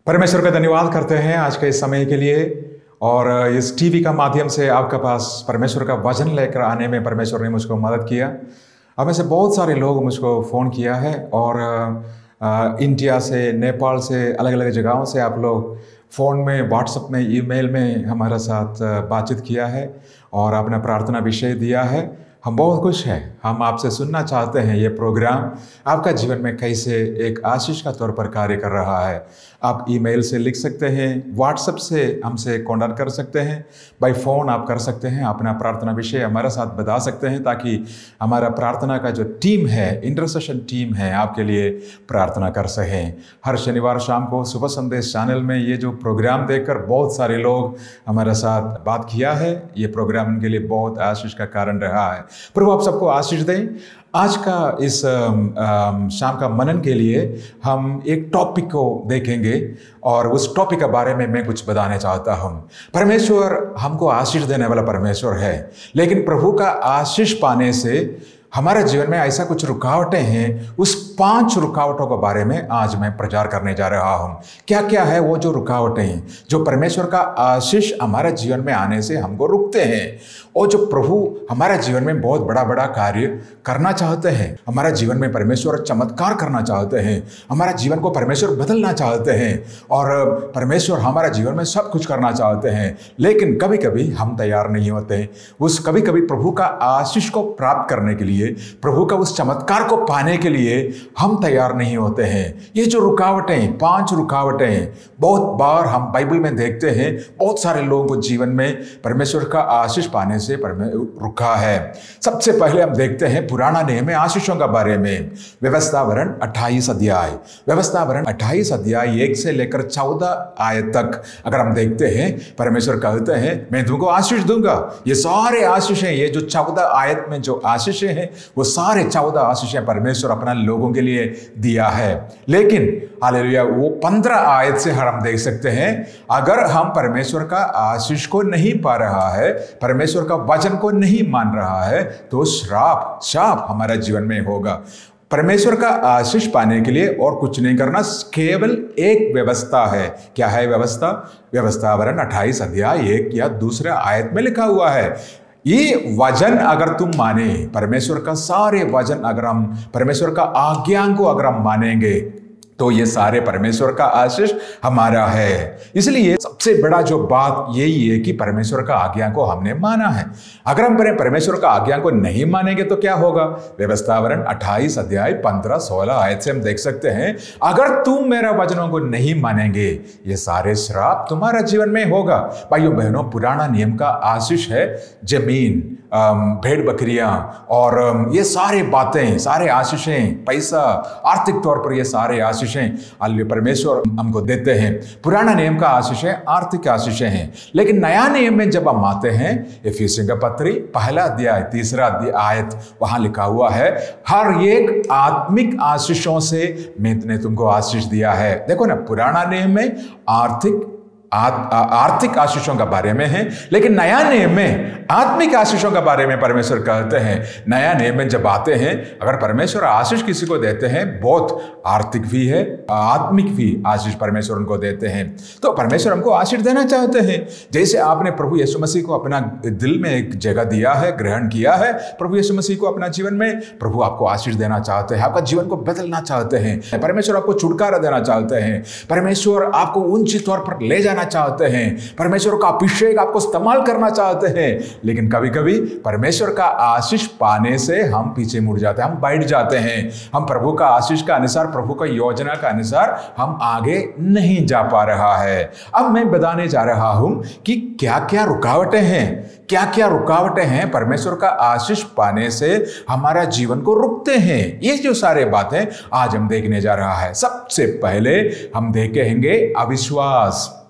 परमेश्वर का धन्यवाद करते हैं आज के इस समय के लिए। और इस टीवी का माध्यम से आपके पास परमेश्वर का वचन लेकर आने में परमेश्वर ने मुझको मदद किया। अब में से बहुत सारे लोग मुझको फ़ोन किया है और इंडिया से, नेपाल से, अलग अलग जगहों से आप लोग फ़ोन में, व्हाट्सएप में, ईमेल में हमारे साथ बातचीत किया है और अपना प्रार्थना विषय दिया है। हम बहुत खुश हैं। हम आपसे सुनना चाहते हैं ये प्रोग्राम आपका जीवन में कैसे एक आशीष का तौर पर कार्य कर रहा है। आप ईमेल से लिख सकते हैं, व्हाट्सएप से हमसे कॉन्टैक्ट कर सकते हैं, बाय फ़ोन आप कर सकते हैं, अपना प्रार्थना विषय हमारे साथ बता सकते हैं ताकि हमारा प्रार्थना का जो टीम है, इंटरसेशन टीम है, आपके लिए प्रार्थना कर सकें। हर शनिवार शाम को सुबह संदेश चैनल में ये जो प्रोग्राम देखकर बहुत सारे लोग हमारे साथ बात किया है। ये प्रोग्राम उनके लिए बहुत आशीष का कारण रहा है। प्रभु आप सबको आशीष दें। आज का इस शाम का मनन के लिए हम एक टॉपिक को देखेंगे और उस टॉपिक के बारे में मैं कुछ बताना चाहता हूँ। परमेश्वर हमको आशीष देने वाला परमेश्वर है, लेकिन प्रभु का आशीष पाने से हमारे जीवन में ऐसा कुछ रुकावटें हैं। उस 5 रुकावटों के बारे में आज मैं प्रचार करने जा रहा हूँ। क्या क्या है वो जो रुकावटें जो परमेश्वर का आशीष हमारे जीवन में आने से हमको रुकते हैं, और जो प्रभु हमारे जीवन में बहुत बड़ा बड़ा कार्य करना चाहते हैं, हमारे जीवन में परमेश्वर चमत्कार करना चाहते हैं, हमारा जीवन को परमेश्वर बदलना चाहते हैं और परमेश्वर हमारा जीवन में सब कुछ करना चाहते हैं, लेकिन कभी कभी हम तैयार नहीं होते। उस कभी कभी प्रभु का आशीष को प्राप्त करने के लिए, प्रभु का उस चमत्कार को पाने के लिए हम तैयार नहीं होते हैं। ये जो रुकावटें, 5 रुकावटें बहुत बार हम बाइबल में देखते हैं। बहुत सारे लोगों को जीवन में परमेश्वर का आशीष पाने से रुका है। सबसे पहले हम देखते हैं पुराना नियम में आशीषों के बारे में। व्यवस्थावरण 28 अध्याय, व्यवस्थावरण 28 अध्याय 1 से लेकर 14 आयत तक अगर हम देखते हैं, परमेश्वर कहते हैं मैं तुमको आशीष दूंगा। ये सारे आशीषें, ये जो 14 आयत में जो आशीषें हैं, वो सारे 14 आशीषें परमेश्वर अपना लोगों के लिए दिया है। लेकिन हालेलुया, वो 15 आयत से हम देख सकते हैं, अगर हम परमेश्वर का आशीष को नहीं पा रहा है, परमेश्वर का वचन को नहीं मान रहा है, तो शाप हमारा जीवन में होगा। परमेश्वर का आशीष पाने के लिए और कुछ नहीं करना, केवल एक व्यवस्था है। क्या है व्यवस्था? व्यवस्थावरण 28 अध्याय 1 या 2 आयत में लिखा हुआ है, ये वचन अगर तुम माने, परमेश्वर का सारे वचन अगर हम, परमेश्वर का आज्ञा को अगर हम मानेंगे, तो ये सारे परमेश्वर का आशीष हमारा है। इसलिए सबसे बड़ा जो बात यही है कि परमेश्वर का आज्ञा को हमने माना है। अगर हम परमेश्वर का आज्ञा को नहीं मानेंगे तो क्या होगा? व्यवस्थावरण 28 अध्याय 15-16 आयत से हम देख सकते हैं, अगर तुम मेरा वचनों को नहीं मानेंगे, ये सारे श्राप तुम्हारा जीवन में होगा। भाइयों बहनों, पुराना नियम का आशीष है जमीन, भेड़ बकरियां और ये सारे बातें, सारे आशीषें, पैसा, आर्थिक तौर पर ये सारे आशीषें परमेश्वर हमको देते हैं। पुराना नियम का आशीषें आर्थिक आशीषें हैं। लेकिन नया नियम में जब हम आते हैं, इफिसियों का पत्री 1 अध्याय 3 आयत, वहां लिखा हुआ है, हर एक आत्मिक आशीषों से मैंने तुमको आशीष दिया है। देखो ना, पुराना नियम में आर्थिक आशीषों के बारे में है, लेकिन नया नियम में आत्मिक आशीषों के बारे में परमेश्वर कहते हैं। नया नियम में जब आते हैं, अगर परमेश्वर आशीष किसी को देते हैं, बहुत आर्थिक भी है, आत्मिक भी आशीष परमेश्वर उनको देते हैं। तो परमेश्वर हमको आशीष देना चाहते हैं। जैसे आपने प्रभु यीशु मसीह को अपना दिल में एक जगह दिया है, ग्रहण किया है प्रभु यीशु मसीह को अपना जीवन में, प्रभु आपको आशीष देना चाहते हैं, आपका जीवन को बदलना चाहते हैं। परमेश्वर आपको छुटकारा देना चाहते हैं। परमेश्वर आपको ऊंची तौर पर ले जाना चाहते हैं। परमेश्वर का अभिषेक आपको इस्तेमाल करना चाहते हैं। लेकिन कभी कभी परमेश्वर का आशीष पाने से हम पीछे मुड़ जाते हैं, हम बैठ जाते हैं। हम प्रभु का आशीष का अनुसार, प्रभु का योजना का अनुसार हम आगे नहीं जा पा रहा है। अब मैं बताने जा रहा हूं कि क्या क्या रुकावटें हैं, क्या क्या रुकावटें हैं परमेश्वर का आशीष पाने से हमारा जीवन को रुकते हैं। ये जो सारे बातें आज हम देखने जा रहा है। सबसे पहले हम देखेंगे अविश्वास।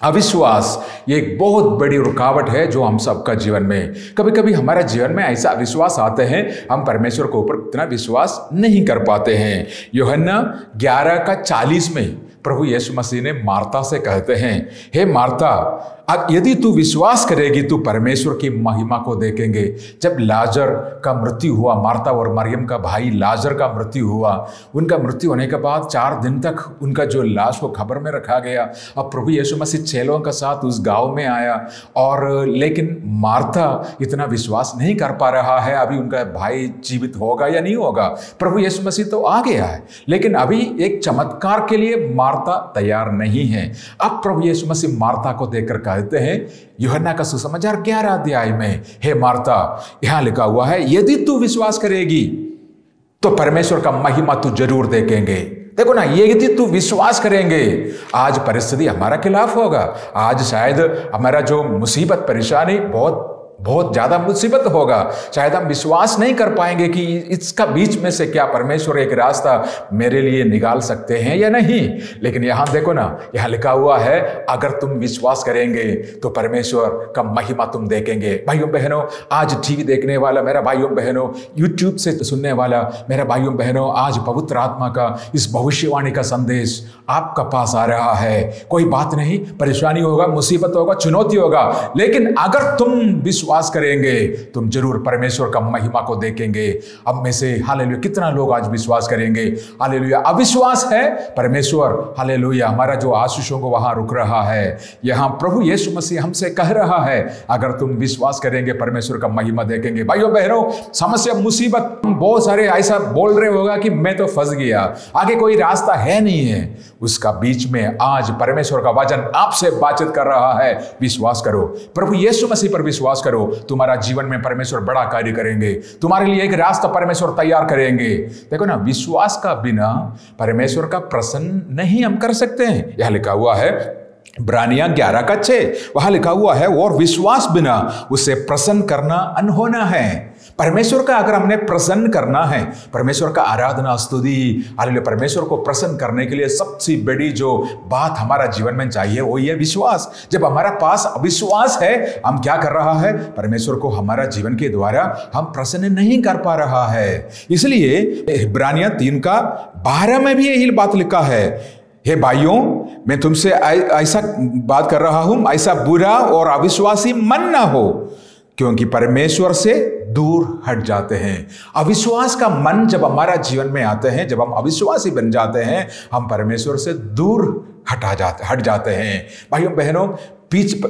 अविश्वास ये एक बहुत बड़ी रुकावट है जो हम सबका जीवन में, कभी कभी हमारे जीवन में ऐसा अविश्वास आते हैं, हम परमेश्वर के ऊपर इतना विश्वास नहीं कर पाते हैं। यूहन्ना 11:40 में प्रभु यीशु मसीह ने मार्था से कहते हैं, हे मार्था, यदि तू विश्वास करेगी तो परमेश्वर की महिमा को देखेंगे। जब लाजर का मृत्यु हुआ, मार्था और मरियम का भाई लाजर का मृत्यु हुआ, उनका मृत्यु होने के बाद 4 दिन तक उनका जो लाश को खबर में रखा गया। अब प्रभु यीशु मसीह चेलों के साथ उस गांव में आया, और लेकिन मार्था इतना विश्वास नहीं कर पा रहा है अभी उनका भाई जीवित होगा या नहीं होगा। प्रभु यीशु मसीह तो आ गया है, लेकिन अभी एक चमत्कार के लिए मार्था तैयार नहीं है। अब प्रभु यीशु मसीह मार्था को देखकर कहते हैं यूहन्ना का सुसमाचार 11 अध्याय में, हे मार्था, यहां लिखा हुआ है यदि तू विश्वास करेगी तो परमेश्वर का महिमा तू जरूर देखेंगे। देखो ना, ये यदि तू विश्वास करेंगे। आज परिस्थिति हमारा खिलाफ होगा, आज शायद हमारा जो मुसीबत परेशानी बहुत ज्यादा मुसीबत होगा, शायद हम विश्वास नहीं कर पाएंगे कि इसका बीच में से क्या परमेश्वर एक रास्ता मेरे लिए निकाल सकते हैं या नहीं। लेकिन यहां देखो ना, यहां लिखा हुआ है अगर तुम विश्वास करेंगे तो परमेश्वर का महिमा तुम देखेंगे। भाइयों बहनों, आज टीवी देखने वाला मेरा भाइयों बहनों, यूट्यूब से सुनने वाला मेरा भाइयों बहनों, आज पवित्र आत्मा का इस भविष्यवाणी का संदेश आपका पास आ रहा है। कोई बात नहीं, परेशानी होगा, मुसीबत होगा, चुनौती होगा, लेकिन अगर तुम विश्वास करेंगे तुम जरूर परमेश्वर का महिमा को देखेंगे। अब में से हालेलुया कितना लोग आज विश्वास करेंगे? हालेलुया। अविश्वास है, परमेश्वर हालेलुया हमारा जो आशीषों को वहां रुक रहा है। यहां प्रभु यीशु मसीह हमसे कह रहा है अगर तुम विश्वास करेंगे परमेश्वर का महिमा देखेंगे। भाइयों बहनों, समस्या मुसीबत, बहुत सारे ऐसा बोल रहे होगा कि मैं तो फंस गया, आगे कोई रास्ता है नहीं है। उसका बीच में आज परमेश्वर का वचन आपसे बातचीत कर रहा है। विश्वास करो, प्रभु यीशु मसीह पर विश्वास करो, तुम्हारा जीवन में परमेश्वर बड़ा कार्य करेंगे, तुम्हारे लिए एक रास्ता परमेश्वर तैयार करेंगे। देखो ना, विश्वास का बिना परमेश्वर का प्रसन्न नहीं हम कर सकते हैं। यह लिखा हुआ है इब्रानियों 11:6, वहां लिखा हुआ है और विश्वास बिना उसे प्रसन्न करना अनहोना है। परमेश्वर का अगर हमने प्रसन्न करना है, परमेश्वर का आराधना स्तुति, हालेलुया, परमेश्वर को प्रसन्न करने के लिए सबसे बड़ी जो बात हमारा जीवन में चाहिए वो ये विश्वास। जब हमारा पास अविश्वास है, हम क्या कर रहा है? परमेश्वर को हमारा जीवन के द्वारा हम प्रसन्न नहीं कर पा रहा है। इसलिए इब्रानियों 3:12 में भी यही बात लिखा है, हे भाइयों, मैं तुमसे ऐसा बात कर रहा हूं, ऐसा बुरा और अविश्वासी मन ना हो, क्योंकि परमेश्वर से दूर हट जाते हैं। अविश्वास का मन जब हमारा जीवन में आते हैं, जब हम अविश्वासी बन जाते हैं, हम परमेश्वर से दूर हट जाते हैं। भाइयों बहनों,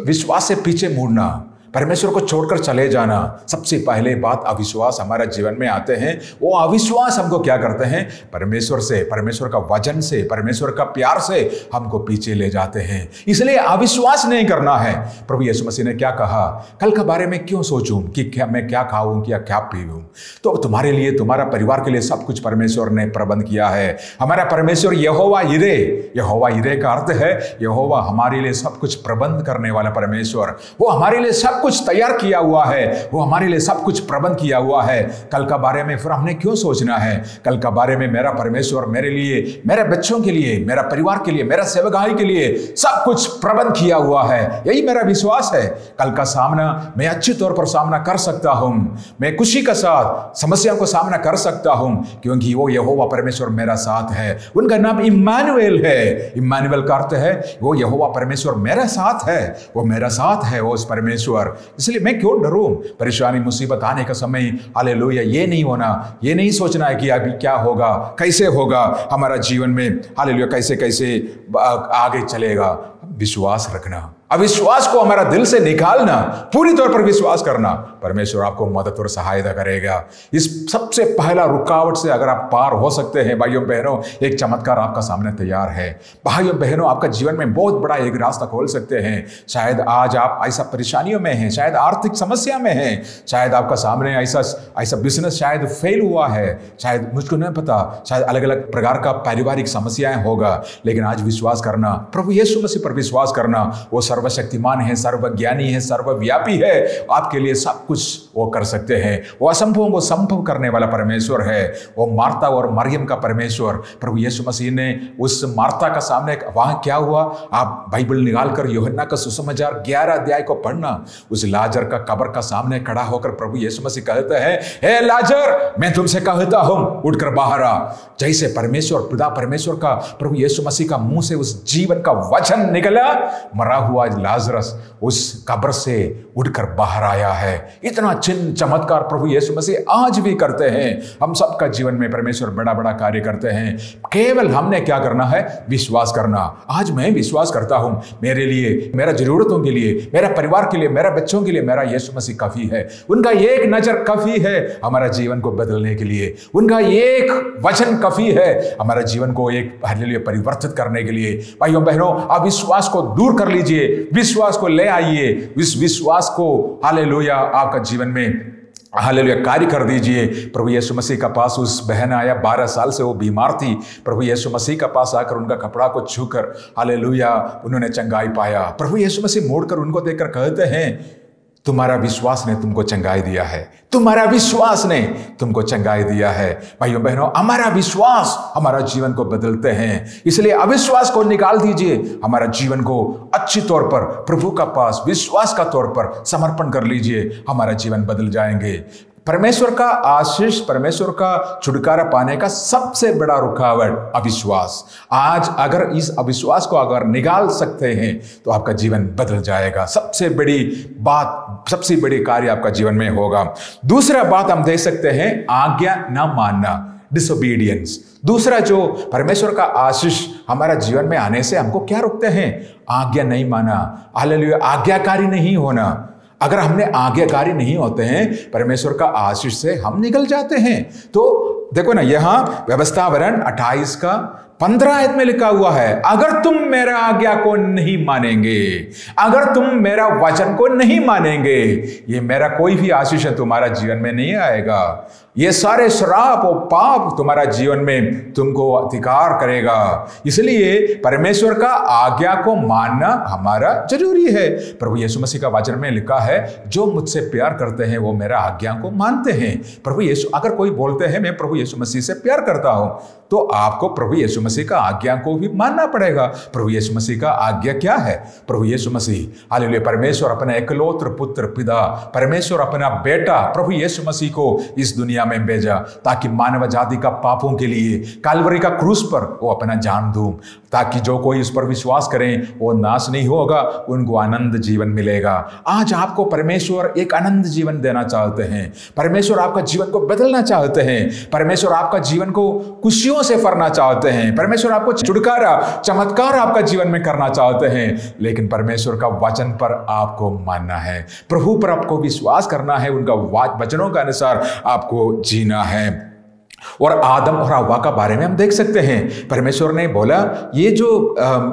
विश्वास से पीछे मुड़ना, परमेश्वर को छोड़कर चले जाना, सबसे पहले बात अविश्वास हमारा जीवन में आते हैं। वो अविश्वास हमको क्या करते हैं? परमेश्वर से, परमेश्वर का वचन से, परमेश्वर का प्यार से हमको पीछे ले जाते हैं। इसलिए अविश्वास नहीं करना है। प्रभु यीशु मसीह ने क्या कहा? कल के बारे में क्यों सोचूं कि मैं क्या खाऊं या क्या पीऊं? तो तुम्हारे लिए, तुम्हारा परिवार के लिए सब कुछ परमेश्वर ने प्रबंध किया है। हमारा परमेश्वर यहोवा यिरे, यहोवा यिरे का अर्थ है यहोवा हमारे लिए सब कुछ प्रबंध करने वाला परमेश्वर। वो हमारे लिए सब कुछ तैयार किया हुआ है, वो हमारे लिए सब कुछ प्रबंध किया हुआ है। कल का बारे में फिर हमने क्यों सोचना है? कल का बारे में मेरा परमेश्वर मेरे लिए, मेरे बच्चों के लिए, मेरा परिवार के लिए, मेरा सेवकाई के लिए सब कुछ प्रबंध किया हुआ है। यही मेरा विश्वास है। कल का सामना मैं अच्छी तौर पर सामना कर सकता हूं, मैं खुशी के साथ समस्याओं को सामना कर सकता हूं, क्योंकि वो यहोवा परमेश्वर मेरा साथ है। उनका नाम इम्मानुएल है। इम्मानुएल का अर्थ है वो यहोवा परमेश्वर मेरा साथ है, वो मेरा साथ है, वो उस परमेश्वर। इसलिए मैं क्यों डरूं? परेशानी मुसीबत आने का समय, हालेलुया, ये नहीं होना, ये नहीं सोचना है कि अभी क्या होगा, कैसे होगा हमारा जीवन में, हालेलुया, कैसे कैसे आगे चलेगा। विश्वास रखना, अविश्वास को हमारा दिल से निकालना, पूरी तौर पर विश्वास करना। परमेश्वर आपको मदद और सहायता करेगा। इस सबसे पहला रुकावट से अगर आप पार हो सकते हैं, भाइयों बहनों, एक चमत्कार आपका सामने तैयार है। भाइयों बहनों, आपका जीवन में बहुत बड़ा एक रास्ता खोल सकते हैं। शायद आज आप ऐसा परेशानियों में हैं, शायद आर्थिक समस्या में हैं, शायद आपका सामने ऐसा बिजनेस शायद फेल हुआ है, शायद मुझको नहीं पता, शायद अलग अलग प्रकार का पारिवारिक समस्याएं होगा। लेकिन आज विश्वास करना, प्रभु यीशु मसीह पर विश्वास करना। वो सर्वशक्तिमान है, सर्वज्ञानी है, सर्वव्यापी है, आपके लिए सब कुछ वो कर सकते हैं। वो असंभव को संभव करने वाला परमेश्वर है। वो मार्ता और मरियम का परमेश्वर। प्रभु यीशु मसीह ने उस मार्ता का सामने, वहां क्या हुआ, आप बाइबल निकालकर यूहन्ना का सुसमाचार 11 अध्याय को पढ़ना। उस लाजर का कब्र का सामने खड़ा होकर प्रभु यीशु मसीह कहते हैं, हे लाजर, मैं तुमसे कहता हूं उठकर बाहर आ। जैसे परमेश्वर, पिता परमेश्वर का, प्रभु यीशु मसीह का मुंह से उस जीवन का वचन निकला, मरा हुआ लाजरस उस कब्र से उठकर बाहर आया है। इतना चिन्ह चमत्कार प्रभु यीशु मसीह आज भी करते हैं। हम सबका जीवन में परमेश्वर बड़ा बड़ा कार्य करते हैं। केवल हमने क्या करना है, विश्वास करना। आज मैं विश्वास करता हूं, मेरे लिए, मेरा जरूरतों के लिए, मेरा परिवार के लिए, मेरा बच्चों के लिए मेरा यीशु मसीह काफी है। उनका एक नजर काफी है हमारा जीवन को बदलने के लिए। उनका एक वचन काफी है हमारा जीवन को एक हालेलुया परिवर्तित करने के लिए। भाइयों बहनों, आप विश्वास को दूर कर लीजिए, विश्वास को ले आइए, इस विश्वास को हालेलुया आपका जीवन में हालेलुया कार्य कर दीजिए। प्रभु यीशु मसीह का पास उस बहन आया, 12 साल से वो बीमार थी। प्रभु यीशु मसीह का पास आकर उनका कपड़ा को छूकर हालेलुया उन्होंने चंगाई पाया। प्रभु यीशु मसीह मोड़कर उनको देखकर कहते हैं, तुम्हारा विश्वास ने तुमको चंगाई दिया है, तुम्हारा विश्वास ने तुमको चंगाई दिया है। भाइयों बहनों, हमारा विश्वास हमारा जीवन को बदलते हैं। इसलिए अविश्वास को निकाल दीजिए, हमारा जीवन को अच्छी तौर पर प्रभु का पास विश्वास का तौर पर समर्पण कर लीजिए, हमारा जीवन बदल जाएंगे। परमेश्वर का आशीष, परमेश्वर का छुटकारा पाने का सबसे बड़ा रुकावट अविश्वास। आज अगर इस अविश्वास को अगर निकाल सकते हैं तो आपका जीवन बदल जाएगा। सबसे बड़ी बात, सबसे बड़ी कार्य आपका जीवन में होगा। दूसरा बात हम देख सकते हैं, आज्ञा न मानना, डिसोबीडियंस। दूसरा जो परमेश्वर का आशीष हमारा जीवन में आने से हमको क्या रोकते हैं, आज्ञा नहीं माना, हालेलुया आज्ञाकारी नहीं होना। अगर हमने आज्ञाकारी नहीं होते हैं परमेश्वर का आशीष से हम निकल जाते हैं। तो देखो ना, यहां व्यवस्थावरण 28 का 15 आयत में लिखा हुआ है, अगर तुम मेरा आज्ञा को नहीं मानेंगे, अगर तुम मेरा वचन को नहीं मानेंगे, ये मेरा कोई भी आशीष है तुम्हारा जीवन में नहीं आएगा। ये सारे श्राप और पाप तुम्हारा जीवन में तुमको अधिकार करेगा। इसलिए परमेश्वर का आज्ञा को मानना हमारा जरूरी है। प्रभु यीशु मसीह का वचन में लिखा है, जो मुझसे प्यार करते हैं वो मेरा आज्ञा को मानते हैं। प्रभु यीशु, अगर कोई बोलते हैं मैं प्रभु यीशु मसीह से प्यार करता हूं, तो आपको प्रभु यीशु मसीह का आज्ञा को भी मानना पड़ेगा। प्रभु यीशु मसीह का आज्ञा क्या है? प्रभु यीशु मसीह हालेलुया, परमेश्वर अपना एकलौत्र पुत्र पिता, परमेश्वर अपना बेटा प्रभु यीशु मसीह को इस दुनिया में भेजा ताकि मानव जाति का पापों के लिए काल्वरी का क्रूस पर वो अपना जान दूं, ताकि जो कोई इस पर विश्वास करें वो नाश नहीं होगा, उनको आनंद जीवन मिलेगा। आज आपको परमेश्वर एक आनंद जीवन देना चाहते हैं। परमेश्वर आपका जीवन को बदलना चाहते हैं। परमेश्वर आपका जीवन को खुशियों से भरना चाहते हैं। परमेश्वर आपको छुटकारा, चमत्कार आपका जीवन में करना चाहते हैं। लेकिन परमेश्वर का वचन पर आपको मानना है, प्रभु पर आपको विश्वास करना है, उनका वचनों के अनुसार आपको जीना है। और आदम और हव्वा का बारे में हम देख सकते हैं, परमेश्वर ने बोला ये जो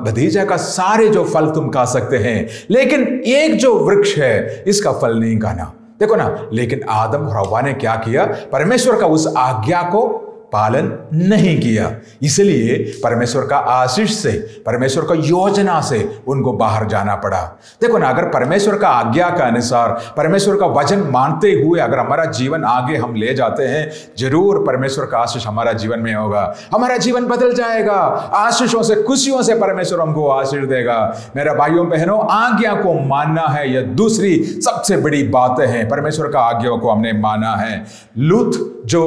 भतीजा का सारे जो फल तुम खा सकते हैं, लेकिन एक जो वृक्ष है इसका फल नहीं खाना। देखो ना, लेकिन आदम और हव्वा ने क्या किया? परमेश्वर का उस आज्ञा को पालन नहीं किया। इसलिए परमेश्वर का आशीष से, परमेश्वर का योजना से उनको बाहर जाना पड़ा। देखो ना, अगर परमेश्वर का आज्ञा का अनुसार, परमेश्वर का वचन मानते हुए अगर हमारा जीवन आगे हम ले जाते हैं, जरूर परमेश्वर का आशीष हमारा जीवन में होगा। हमारा जीवन बदल जाएगा। आशीषों से, खुशियों से परमेश्वर हमको आशीष देगा। मेरे भाइयों बहनों, आज्ञा को मानना है, यह दूसरी सबसे बड़ी बात है। परमेश्वर का आज्ञा को हमने माना है। लूत जो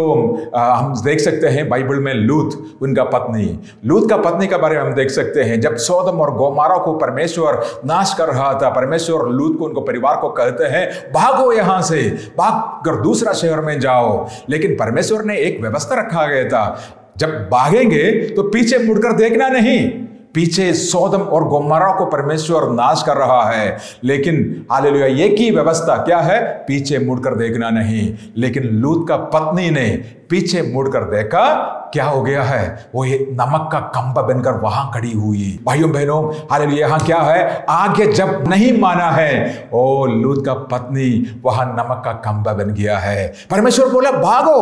हम देख सकते हैं बाइबल में, लूत उनका पत्नी, लूत का पत्नी के बारे में हम देख सकते हैं, जब सोदम और गोमारा को परमेश्वर नाश कर रहा था, परमेश्वर लूत को, उनको परिवार को कहते हैं भागो यहां से, भाग कर दूसरा शहर में जाओ। लेकिन परमेश्वर ने एक व्यवस्था रखा गया था, जब भागेंगे तो पीछे मुड़कर देखना नहीं। पीछे सोदम और गोमोरा को परमेश्वर नाश कर रहा है, लेकिन हालेलुया एक ही व्यवस्था क्या है? पीछे मुड़कर देखना नहीं। लेकिन लूत का पत्नी ने पीछे मुड़कर देखा, क्या हो गया है? वो ये नमक का खंभा बनकर वहां खड़ी हुई। भाइयों बहनों, हालेलुया यहां क्या है? आगे जब नहीं माना है, ओ लूत का पत्नी वहां नमक का खंभा बन गया है। परमेश्वर बोला भागो,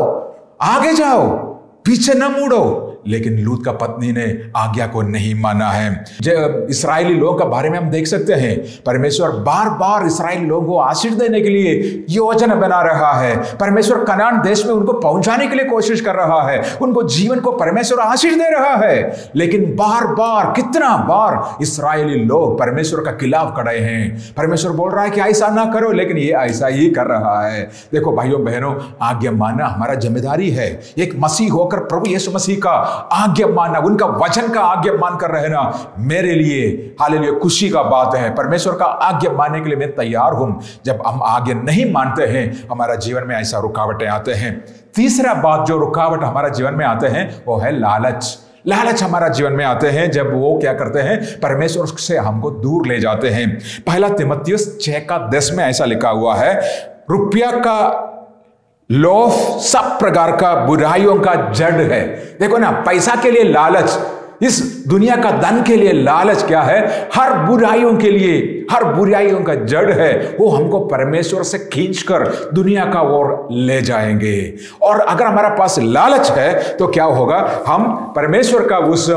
आगे जाओ, पीछे न मुड़ो। लेकिन लूत का पत्नी ने आज्ञा को नहीं माना है। जब इस्राएली लोगों के बारे में हम देख सकते हैं, परमेश्वर बार बार इस्राएली लोगों को आशीष देने के लिए योजना बना रहा है। परमेश्वर कनान देश में उनको पहुंचाने के लिए कोशिश कर रहा है, उनको जीवन को परमेश्वर आशीष दे रहा है। लेकिन बार बार, कितना बार इस्राएली लोग परमेश्वर का खिलाफ खड़े हैं। परमेश्वर बोल रहा है कि ऐसा ना करो, लेकिन ये ऐसा ही कर रहा है। देखो भाइयों बहनों, आज्ञा मानना हमारा जिम्मेदारी है। एक मसीह होकर प्रभु यीशु मसीह का आज्ञा मानना, उनका वचन का आज्ञा मानकर रहना मेरे लिए हालेलुया खुशी का बात है। परमेश्वर का आज्ञा मानने के लिए मैं तैयार हूं। जब हम आज्ञा नहीं मानते हैं, हमारा जीवन में ऐसा रुकावटें आते हैं। तीसरा बात जो रुकावट हमारा जीवन में आते हैं वो है लालच। लालच हमारा जीवन में आते हैं जब वो क्या करते हैं, परमेश्वर से हमको दूर ले जाते हैं। पहला तीमुथियुस 6:10 में ऐसा लिखा हुआ है, रुपया का लोभ सब प्रकार का बुराइयों का जड़ है। देखो ना, पैसा के लिए लालच, इस दुनिया का धन के लिए लालच क्या है, हर बुराइयों के लिए, हर बुराइयों का जड़ है। वो हमको परमेश्वर से खींचकर दुनिया का ओर ले जाएंगे। और अगर हमारा पास लालच है तो क्या होगा, हम परमेश्वर का उस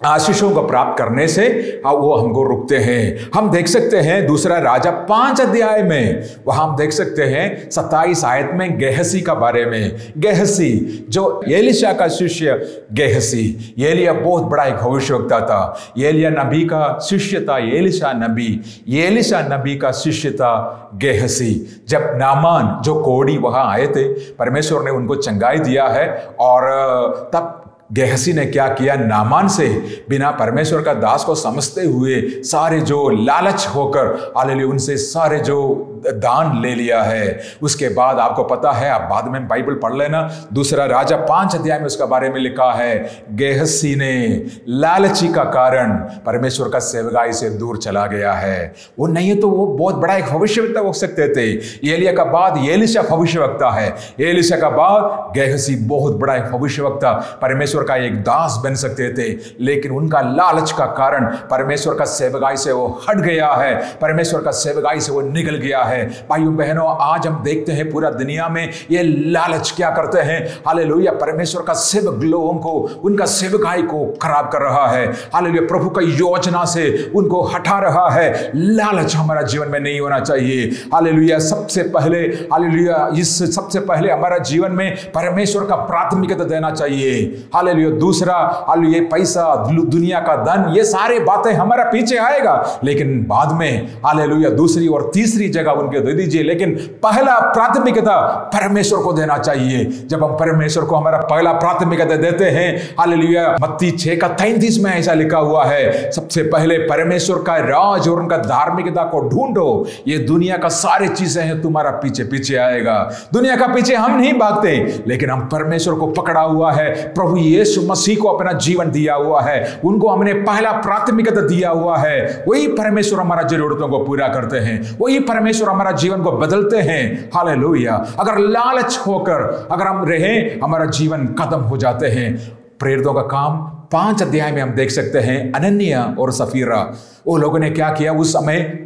आशीषों को प्राप्त करने से वो हमको रुकते हैं। हम देख सकते हैं दूसरा राजा 5 अध्याय में, वहां हम देख सकते हैं 27 आयत में गेहसी का बारे में। गेहसी जो एलीशा का शिष्य गेहसी, एलिया बहुत बड़ा एक भविष्यवक्ता था। एलिया नबी का शिष्य था एलीशा नबी, एलीशा नबी का शिष्य था गेहसी। जब नामान जो कोढ़ी वहां आए थे, परमेश्वर ने उनको चंगाई दिया है। और तब गेहसी ने क्या किया, नामान से बिना परमेश्वर का दास को समझते हुए सारे जो लालच होकर हालेलुया उनसे सारे जो दान ले लिया है। उसके बाद आपको पता है, आप बाद में बाइबल पढ़ लेना, दूसरा राजा 5 अध्याय में उसका बारे में लिखा है, गेहसी ने लालची का कारण परमेश्वर का सेवकाई से दूर चला गया है। वो नहीं तो वो बहुत बड़ा एक भविष्यवक्ता हो सकते थे। एलिया का बाद एलीशा भविष्यवक्ता है, एलीशा का बाद गेहसी बहुत बड़ा एक भविष्यवक्ता, परमेश्वर का एक दास बन सकते थे। लेकिन उनका लालच का कारण परमेश्वर का सेवकाई से वो हट गया है, परमेश्वर का सेवकाई से वो निकल गया है। भाइयों बहनों, आज हम देखते हैं पूरा दुनिया में ये लालच क्या करते हैं, हालेलुया परमेश्वर का सेवक लोगों को, उनका सेवकाई को खराब कर रहा है। हालेलुया प्रभु का योजना से उनको हटा रहा है। लालच हमारा जीवन में नहीं होना चाहिए। हालेलुया सबसे पहले, हालेलुया सबसे पहले हमारा जीवन में परमेश्वर का प्राथमिकता देना चाहिए। हालेलुया दूसरा, हालेलुया पैसा, दुनिया का धन, ये सारे बातें हमारा पीछे आएगा, लेकिन बाद में हालेलुया दूसरी और तीसरी जगह उनके दे दीजिए। लेकिन पहला प्राथमिकता परमेश्वर को देना चाहिए। जब हम परमेश्वर को हमारा पहला प्राथमिकता देते हैं, हालेलुया मत्ती 6:33 में ऐसा लिखा हुआ है, सबसे पहले परमेश्वर का राज और उनका धार्मिकता को ढूंढो, ये दुनिया का सारी चीजें हैं तुम्हारा पीछे पीछे आएगा। दुनिया का पीछे हम नहीं भागते, लेकिन हम परमेश्वर को पकड़ा हुआ है। प्रभु यीशु मसीह को अपना जीवन दिया हुआ है, उनको हमने पहला प्राथमिकता दिया हुआ है। वही परमेश्वर हमारा जरूरतों को पूरा करते हैं, वही परमेश्वर हमारा जीवन को बदलते हैं। हालेलुया अगर लालच होकर अगर हम रहें, हमारा जीवन खत्म हो जाते हैं। प्रेरितों का काम 5 अध्याय में हम देख सकते हैं, अनन्या और सफीरा, वो लोगों ने क्या किया उस समय,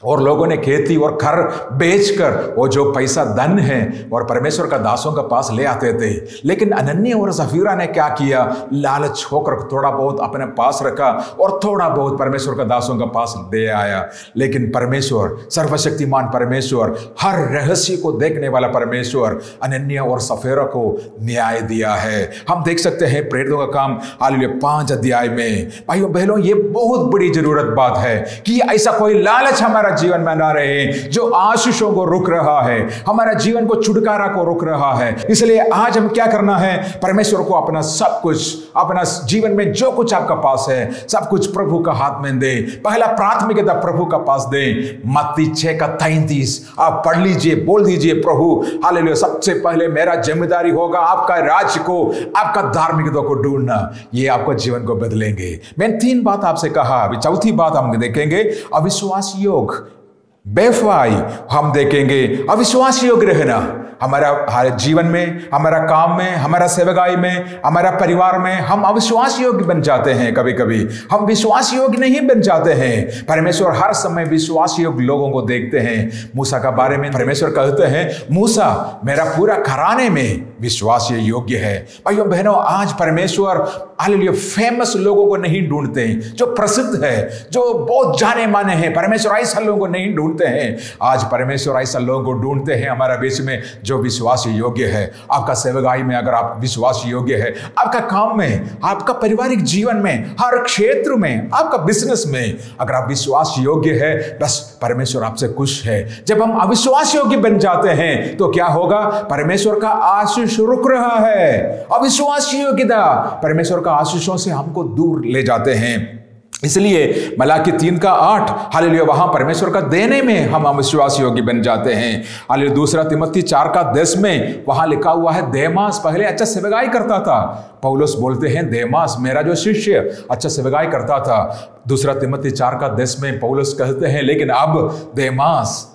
और लोगों ने खेती और घर बेचकर वो जो पैसा धन है और परमेश्वर का दासों के पास ले आते थे। लेकिन अनन्या और सफीरा ने क्या किया, लालच होकर थोड़ा बहुत अपने पास रखा और थोड़ा बहुत परमेश्वर का दासों के पास दे आया। लेकिन परमेश्वर, सर्वशक्तिमान परमेश्वर, हर रहस्य को देखने वाला परमेश्वर अनन्या और सफीरा को न्याय दिया है। हम देख सकते हैं प्रेरितों का काम हालेलुया 5 अध्याय में। भाइयों बहनों, ये बहुत बड़ी जरूरत बात है कि ऐसा कोई लालच हमारा जीवन में ना रहे जो आशीषों को रुक रहा है, हमारा जीवन को छुटकारा को रुक रहा है। इसलिए आज हम क्या करना है, परमेश्वर को अपना सब कुछ, अपना जीवन में जो कुछ आपका पास है सब कुछ प्रभु का हाथ में दे। पहला प्राथमिकता प्रभु का पास दे। मत्ती 6:33 आप पढ़ लीजिए, बोल दीजिए, प्रभु हालेलुया सबसे पहले मेरा जिम्मेदारी होगा आपका राज्य को, आपका धार्मिकता को ढूंढना। ये आपको जीवन को बदलेंगे। मैंने 3 बात आपसे कहा, अभी चौथी बात हम देखेंगे, अविश्वास योग, बेवफाई हम देखेंगे, अविश्वास योग रहना। हमारा जीवन में, हमारा काम में, हमारा सेवकाई में, हमारा परिवार में हम अविश्वास योग्य बन जाते हैं। कभी कभी हम विश्वास योग्य नहीं बन जाते हैं। परमेश्वर हर समय विश्वास योग्य लोगों को देखते हैं। मूसा का बारे में परमेश्वर कहते हैं, मूसा मेरा पूरा घराने में विश्वास योग्य है। भाइयों बहनों, आज परमेश्वर हालेलुया फेमस लोगों को नहीं ढूंढते हैं, जो प्रसिद्ध है, जो बहुत जाने माने हैं। परमेश्वर ऐसा लोगों को नहीं ढूंढते हैं। आज परमेश्वर ऐसा लोगों को ढूंढते हैं हमारा बीच में जो विश्वास योग्य है। आपका सेवकाई में अगर आप विश्वास योग्य है, आपका काम में, आपका पारिवारिक जीवन में, हर क्षेत्र में, आपका बिजनेस में अगर आप विश्वास योग्य है, बस परमेश्वर आपसे खुश है। जब हम अविश्वास योग्य बन जाते हैं तो क्या होगा? परमेश्वर का आशीष रुक रहा है। अविश्वास योग्यता परमेश्वर का आशीषों से हमको दूर ले जाते हैं। इसलिए मलाकी 3:8 हालेलुया वहां परमेश्वर का देने में हम अविश्वास योग्य बन जाते हैं। हालेलुया 2 तिमोथी 4:10 में वहां लिखा हुआ है, देमास पहले अच्छा सेवकाई करता था। पौलुस बोलते हैं, देमास मेरा जो शिष्य अच्छा सेवकाई करता था। 2 तिमोथी 4:10 में पौलुस कहते हैं, लेकिन अब देमास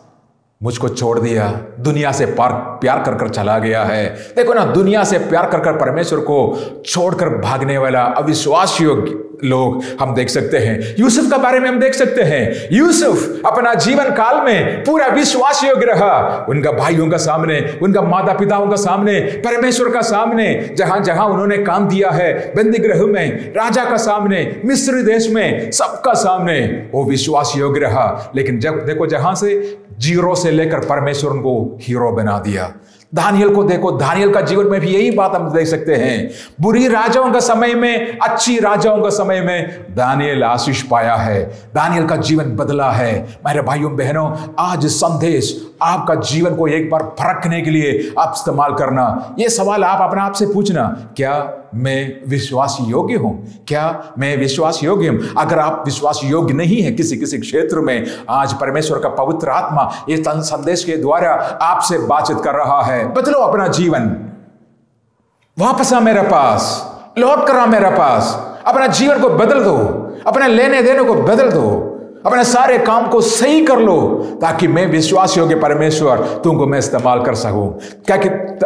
मुझको छोड़ दिया, दुनिया से प्यार कर कर चला गया है। देखो ना, दुनिया से प्यार कर कर परमेश्वर को छोड़कर भागने वाला अविश्वास योग्य लोग हम देख सकते हैं। यूसुफ के बारे में हम देख सकते हैं। यूसुफ अपना जीवन काल में पूरा विश्वास योग्य रहा। उनका भाइयों का सामने, उनका माता पिताओं का सामने, परमेश्वर का सामने, जहां जहां उन्होंने काम दिया है, बंदी गृह में, राजा का सामने, मिस्र देश में, सबका सामने वो विश्वास योग्य रहा। लेकिन जब देखो, जहां से जीरो से लेकर परमेश्वर उनको हीरो बना दिया। दानियल को देखो, दानियल का जीवन में भी यही बात हम देख सकते हैं। बुरी राजाओं का समय में, अच्छी राजाओं का समय में दानियल आशीष पाया है। दानियल का जीवन बदला है। मेरे भाइयों बहनों, आज संदेश आपका जीवन को एक बार परखने के लिए आप इस्तेमाल करना। यह सवाल आप अपने आप से पूछना, क्या मैं विश्वास योग्य हूं? क्या मैं विश्वास योग्य हूं? अगर आप विश्वास योग्य नहीं है किसी किसी क्षेत्र में, आज परमेश्वर का पवित्र आत्मा इस संदेश के द्वारा आपसे बातचीत कर रहा है। बदलो अपना जीवन, वापस आ मेरे पास, लौट कर आ मेरे पास। अपना जीवन को बदल दो, अपने लेने देने को बदल दो, अपने सारे काम को सही कर लो, ताकि मैं विश्वास योग्य परमेश्वर तुमको मैं इस्तेमाल कर सकूं।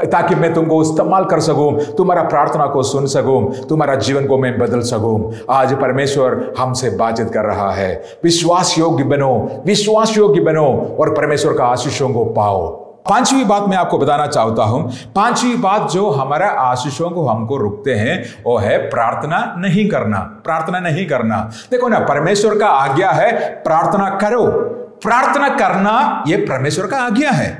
ताकि मैं तुमको इस्तेमाल कर सकूं, तुम्हारा प्रार्थना को सुन सकूं, तुम्हारा जीवन को मैं बदल सकूं। आज परमेश्वर हमसे बातचीत कर रहा है। विश्वास योग्य बनो, विश्वास योग्य बनो और परमेश्वर का आशीषों को पाओ। पांचवी बात मैं आपको बताना चाहता हूं। पांचवी बात जो हमारा आशीषों को हमको रुकते हैं वो है प्रार्थना नहीं करना। प्रार्थना नहीं करना। देखो ना, परमेश्वर का आज्ञा है प्रार्थना करो। प्रार्थना करना यह परमेश्वर का आज्ञा है।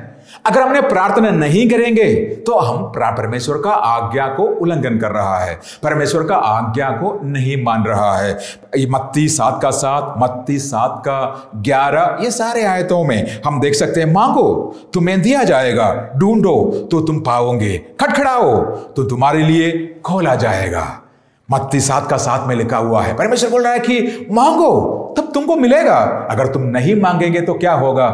अगर हमने प्रार्थना नहीं करेंगे तो हम परमेश्वर का आज्ञा को उल्लंघन कर रहा है, परमेश्वर का आज्ञा को नहीं मान रहा है। मत्ती 7:7, मत्ती 7:11, ये सारे आयतों में हम देख सकते हैं, मांगो तुम्हें दिया जाएगा, ढूंढो तो तुम पाओगे, खटखड़ाओ तो तुम्हारे लिए खोला जाएगा। मत्ती 7:7 में लिखा हुआ है, परमेश्वर बोल रहा है कि मांगो तब तुमको मिलेगा। अगर तुम नहीं मांगेंगे तो क्या होगा?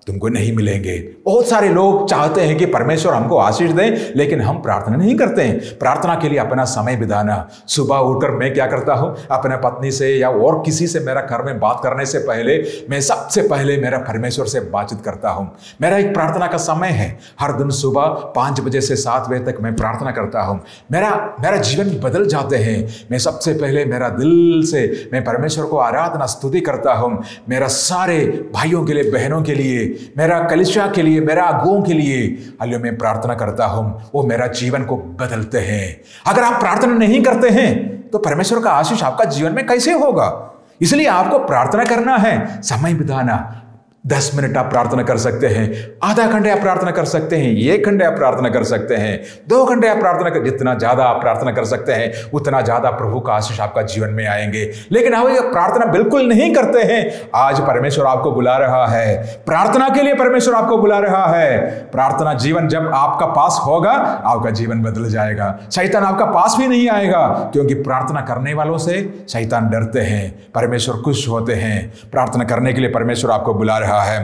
तुमको नहीं मिलेंगे। बहुत सारे लोग चाहते हैं कि परमेश्वर हमको आशीष दें, लेकिन हम प्रार्थना नहीं करते हैं। प्रार्थना के लिए अपना समय बिताना। सुबह उठकर मैं क्या करता हूं, अपने पत्नी से या और किसी से मेरा घर में बात करने से पहले मैं सबसे पहले मेरा परमेश्वर से बातचीत करता हूं। मेरा एक प्रार्थना का समय है। हर दिन सुबह 5 बजे से 7 बजे तक मैं प्रार्थना करता हूं। मेरा जीवन बदल जाते हैं। मैं सबसे पहले मेरा दिल से मैं परमेश्वर को आराधना स्तुति करता हूं। मेरा सारे भाइयों के लिए, बहनों के लिए, मेरा कलीसिया के लिए, मेरा अगुओं के लिए हालेलुया मैं प्रार्थना करता हूं। वो मेरा जीवन को बदलते हैं। अगर आप प्रार्थना नहीं करते हैं तो परमेश्वर का आशीष आपका जीवन में कैसे होगा? इसलिए आपको प्रार्थना करना है, समय बिताना। 10 मिनट आप प्रार्थना कर सकते हैं, आधा घंटे आप प्रार्थना कर सकते हैं, 1 घंटे आप प्रार्थना कर सकते हैं, 2 घंटे आप प्रार्थना कर, जितना ज्यादा आप प्रार्थना कर सकते हैं उतना ज्यादा प्रभु का आशीष आपका जीवन में आएंगे। लेकिन आप प्रार्थना बिल्कुल नहीं करते हैं, आज परमेश्वर आपको बुला रहा है। प्रार्थना के लिए परमेश्वर आपको बुला रहा है। प्रार्थना जीवन जब आपका पास होगा, आपका जीवन बदल जाएगा। शैतान आपका पास भी नहीं आएगा, क्योंकि प्रार्थना करने वालों से शैतान डरते हैं, परमेश्वर खुश होते हैं। प्रार्थना करने के लिए परमेश्वर आपको बुला रहा है।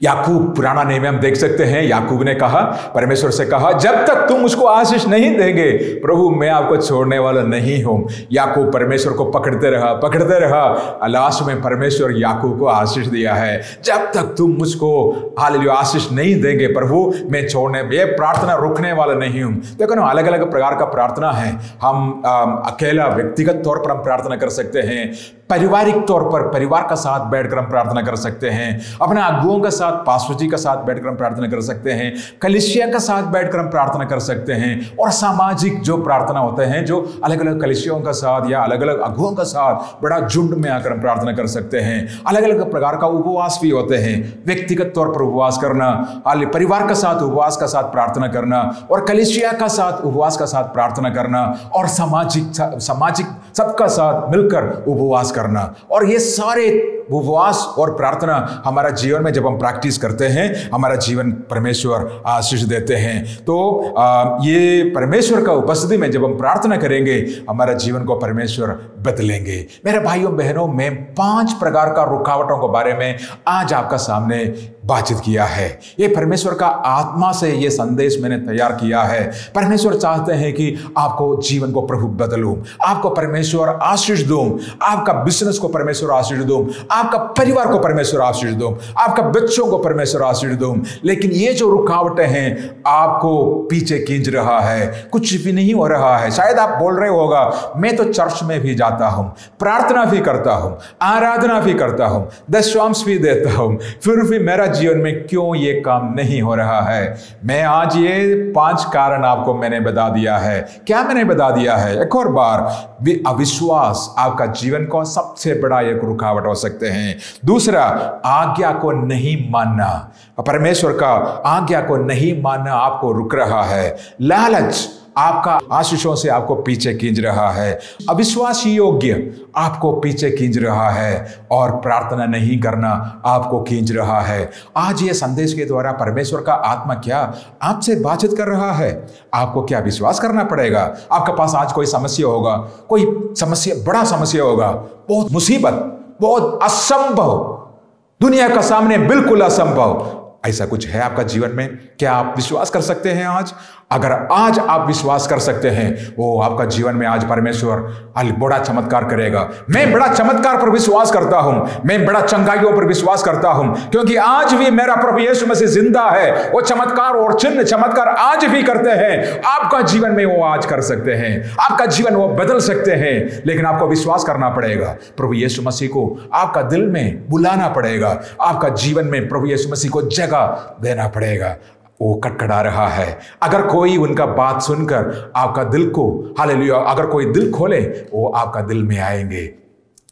याकूब पुराना नियम में हम देख सकते हैं, याकूब ने कहा, परमेश्वर से कहा, जब तक तुम मुझको आशीष नहीं देंगे प्रभु मैं आपको छोड़ने वाला नहीं हूं। याकूब परमेश्वर को पकड़ते रहा। लास्ट में परमेश्वर याकूब को आशीष दिया है, जब तक तुम मुझको हालेलुया आशीष नहीं देंगे प्रभु मैं छोड़ने, ये प्रार्थना रुकने वाला नहीं हूं। देखो ना, अलग अलग प्रकार का प्रार्थना है। हम अकेला व्यक्तिगत तौर पर हम प्रार्थना कर सकते हैं, पारिवारिक तौर पर परिवार का साथ बैठकर हम प्रार्थना कर सकते हैं, अपने अगुओं के साथ, पास्टर जी का साथ बैठकर हम प्रार्थना कर सकते हैं, कलीसिया का साथ बैठकर हम प्रार्थना कर सकते हैं, और सामाजिक जो प्रार्थना होते हैं, जो अलग अलग कलीसियों का साथ या अलग अलग अगुओं का साथ बड़ा झुंड में आकर हम प्रार्थना कर सकते हैं। अलग अलग प्रकार का उपवास भी होते हैं, व्यक्तिगत तौर पर उपवास करना, परिवार का साथ उपवास का साथ प्रार्थना करना, और कलीसिया का साथ उपवास का साथ प्रार्थना करना, और सामाजिक सबका साथ मिलकर उपवास करना। और ये सारे उपवास और प्रार्थना हमारा जीवन में जब हम प्रैक्टिस करते हैं, हमारा जीवन परमेश्वर आशीष देते हैं। तो ये परमेश्वर का उपस्थिति में जब हम प्रार्थना करेंगे, हमारा जीवन को परमेश्वर बदलेंगे। मेरे भाइयों बहनों, मैं 5 प्रकार का रुकावटों के बारे में आज आपका सामने बातचीत किया है। ये परमेश्वर का आत्मा से ये संदेश मैंने तैयार किया है। परमेश्वर चाहते हैं कि आपको जीवन को प्रभु बदलूं, आपको परमेश्वर आशीष दूं, आपका बिजनेस को परमेश्वर आशीष दूं, आपका परिवार को परमेश्वर आशीष दूं, आपका बच्चों को परमेश्वर आशीष दूं। लेकिन ये जो रुकावटें हैं आपको पीछे खींच रहा है, कुछ भी नहीं हो रहा है। शायद आप बोल रहे होगा, मैं तो चर्च में भी जाता हूं, प्रार्थना भी करता हूं, आराधना भी करता हूं, दशवांश भी देता हूं, फिर भी मेरा जीवन में क्यों ये काम नहीं हो रहा है। मैं आज ये 5 कारण आपको मैंने बता दिया है। क्या मैंने बता दिया है? एक और बार, अविश्वास आपका जीवन को सबसे बड़ा एक रुकावट हो सकते हैं। दूसरा, आज्ञा को नहीं मानना, परमेश्वर का आज्ञा को नहीं मानना आपको रुक रहा है। लालच आपका आशीषों से आपको पीछे खींच रहा है। अविश्वास योग्य आपको पीछे खींच रहा है, और प्रार्थना नहीं करना आपको खींच रहा है। आज ये संदेश के द्वारा परमेश्वर का आत्मा क्या आपसे बातचीत कर रहा है? आपको क्या विश्वास करना पड़ेगा? आपके पास आज कोई समस्या होगा, कोई समस्या, बड़ा समस्या होगा, बहुत मुसीबत, बहुत असंभव, दुनिया का सामने बिल्कुल असंभव, ऐसा कुछ है आपका जीवन में? क्या आप विश्वास कर सकते हैं आज? अगर आज आप विश्वास कर सकते हैं, वो आपका जीवन में आज परमेश्वर बड़ा चमत्कार करेगा। मैं बड़ा चमत्कार पर विश्वास करता हूं, मैं बड़ा चंगाइयों पर विश्वास करता हूं, क्योंकि आज भी मेरा प्रभु यीशु मसीह जिंदा है। वो चमत्कार और चिन्ह चमत्कार आज भी करते हैं। आपका जीवन में वो आज कर सकते हैं, आपका जीवन वो बदल सकते हैं। लेकिन आपको विश्वास करना पड़ेगा, प्रभु यीशु मसीह को आपका दिल में बुलाना पड़ेगा, आपका जीवन में प्रभु यीशु मसीह को जगह देना पड़ेगा। वो खटखटा रहा है। अगर कोई उनका बात सुनकर आपका दिल को, हालेलुया, अगर कोई दिल खोले, वो आपका दिल में आएंगे,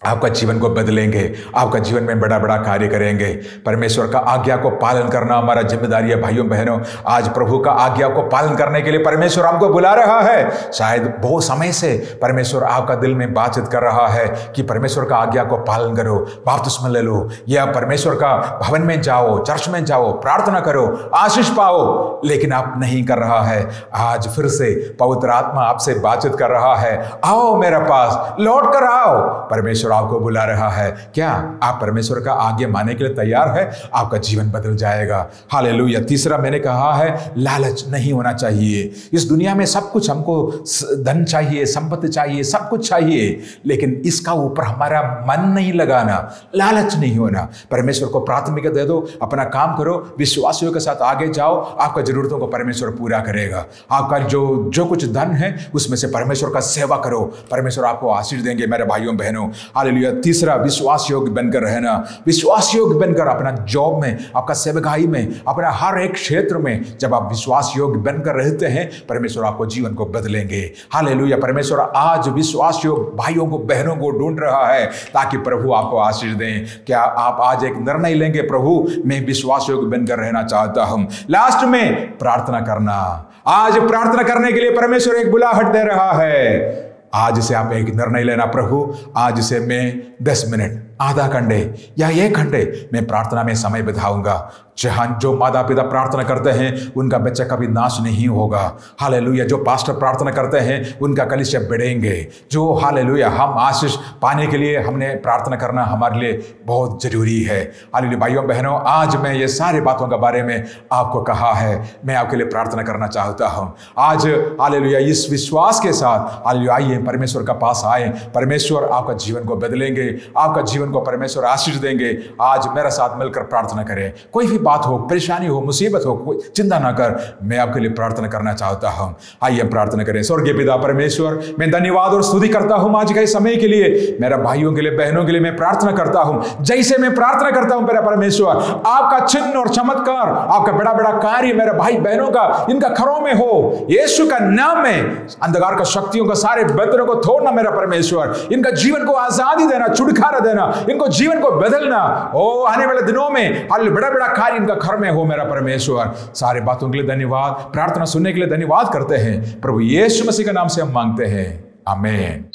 आपका जीवन को बदलेंगे, आपका जीवन में बड़ा बड़ा कार्य करेंगे। परमेश्वर का आज्ञा को पालन करना हमारा जिम्मेदारी है। भाइयों बहनों, आज प्रभु का आज्ञा को पालन करने के लिए परमेश्वर हमको बुला रहा है। शायद बहुत समय से परमेश्वर आपका दिल में बातचीत कर रहा है कि परमेश्वर का आज्ञा को पालन करो, बपतिस्मा ले लो, या परमेश्वर का भवन में जाओ, चर्च में जाओ, प्रार्थना करो, आशीष पाओ, लेकिन आप नहीं कर रहा है। आज फिर से पवित्र आत्मा आपसे बातचीत कर रहा है, आओ मेरे पास, लौट कर आओ। परमेश्वर आपको बुला रहा है। क्या आप परमेश्वर का आज्ञा मानने के लिए तैयार है? आपका जीवन बदल जाएगा। हालेलुया। तीसरा मैंने कहा है, लालच नहीं होना चाहिए। इस दुनिया में सब कुछ, हमको धन चाहिए, संपत्ति चाहिए, सब कुछ चाहिए, लेकिन इसका ऊपर हमारा मन नहीं लगाना, लालच नहीं होना। परमेश्वर को प्राथमिकता दे दो, अपना काम करो, विश्वासियों के साथ आगे जाओ, आपका जरूरतों को परमेश्वर पूरा करेगा। आपका जो कुछ धन है उसमें से परमेश्वर का सेवा करो, परमेश्वर आपको आशीष देंगे। मेरे भाइयों बहनों, हालेलुया। तीसरा, विश्वास योग्य बनकर रहना। विश्वास योग्य बनकर अपना जॉब में, आपका सेवकाई में, अपना हर एक क्षेत्र में जब आप विश्वास योग्य बनकर रहते हैं, परमेश्वर आपको जीवन को बदलेंगे। हालेलुया। परमेश्वर आज विश्वास योग्य भाइयों को, बहनों को ढूंढ रहा है ताकि प्रभु आपको आशीष दें। क्या आप आज एक निर्णय लेंगे, प्रभु मैं विश्वास योग्य बनकर रहना चाहता हूं? लास्ट में प्रार्थना करना। आज प्रार्थना करने के लिए परमेश्वर एक बुलाहट दे रहा है। आज से आप एक निर्णय लेना, प्रभु आज से मैं 10 मिनट आधा घंटे या 1 घंटे मैं प्रार्थना में समय बिताऊंगा। जहां जो माता पिता प्रार्थना करते हैं उनका बच्चा कभी नाश नहीं होगा। हालेलुया। जो पास्टर प्रार्थना करते हैं उनका कलीसिया बढ़ेंगे। जो हालेलुया हम आशीष पाने के लिए हमने प्रार्थना करना हमारे लिए बहुत जरूरी है। हालेलुया। भाइयों बहनों, आज मैं ये सारी बातों के बारे में आपको कहा है, मैं आपके लिए प्रार्थना करना चाहता हूं। आज हालेलुया इस विश्वास के साथ हालेलुया आइए परमेश्वर का पास आए। परमेश्वर आपका जीवन को बदलेंगे, आपका जीवन को परमेश्वर आशीष देंगे। आज मेरे साथ मिलकर प्रार्थना करें। कोई भी बात हो, परेशानी हो, मुसीबत हो, कोई चिंता ना कर, मैं आपके लिए प्रार्थना करना चाहता हूं। आइए हम प्रार्थना करें। स्वर्गीय पिता परमेश्वर, मैं धन्यवाद और स्तुति करता हूं आज के समय के लिए। मेरा भाइयों के लिए, बहनों के लिए मैं प्रार्थना करता हूं। जैसे मैं प्रार्थना करता हूं मेरा परमेश्वर, आपका चिन्ह और चमत्कार, आपका बड़ा बड़ा कार्य मेरे भाई बहनों का इनका घरों में हो। यीशु का नाम में अंधकार का शक्तियों का सारे बंधनों को तोड़ना मेरा परमेश्वर, इनका जीवन को आजादी देना, छुटकारा देना, इनको जीवन को बदलना। ओ आने वाले दिनों में बड़ा बड़ा कार्य इनका घर में हो मेरा परमेश्वर। सारे बातों के लिए धन्यवाद, प्रार्थना सुनने के लिए धन्यवाद करते हैं। प्रभु यीशु मसीह के नाम से हम मांगते हैं, आमीन।